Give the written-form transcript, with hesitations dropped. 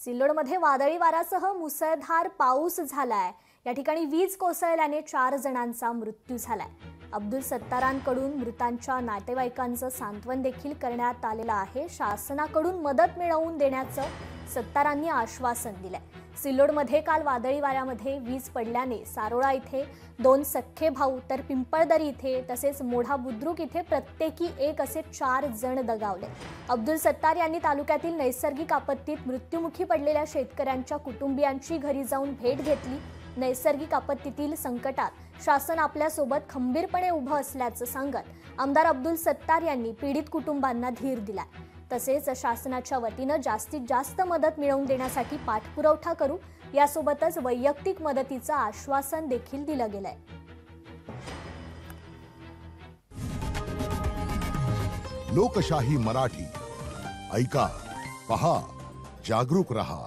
सिल्लोडमध्ये वादळी वाऱ्यासह मुसळधार पाऊस झालाय। या ठिकाणी वीज कोसळल्याने 4 जणांचा मृत्यू झालाय। अब्दुल सत्तारांकडून मृतांच्या नातेवाईकांचं सांत्वन देखील करण्यात आलेलं आहे। शासनाकडून मदत मिळवून देण्याचं सत्तारांनी आश्वासन दिलंय। सिल्लोडमध्ये काल वादळी वाऱ्यामध्ये वीज पडल्याने सारोळा इथे 2 सख्खे भाऊ तर पिंपळदरी इथे तसेच मोढा बुद्रुक इथे प्रत्येकी एक असे 4 जण दगावले। अब्दुल सत्तार यांनी तालुक्यातील नैसर्गिक आपत्तीत मृत्युमुखी पडलेल्या शेतकऱ्यांच्या कुटुंबियांची घरी जाऊन भेट घेतली। नैसर्गिक आपत्तीतील संकटात शासन आपल्यासोबत खंबीरपणे उभं असल्याचं सांगत आमदार अब्दुल सत्तार यांनी पीडित कुटुंबांना धीर दिला। तसेच शासनाच्या वतीनं जास्तीत जास्त मदत मिळवून देण्यासाठी पाठपुरावा करू, यासोबतच वैयक्तिक मदतीचं आश्वासन देखील दिलं गेलंय। लोकशाही मराठी ऐका, पहा, जागरूक रहा।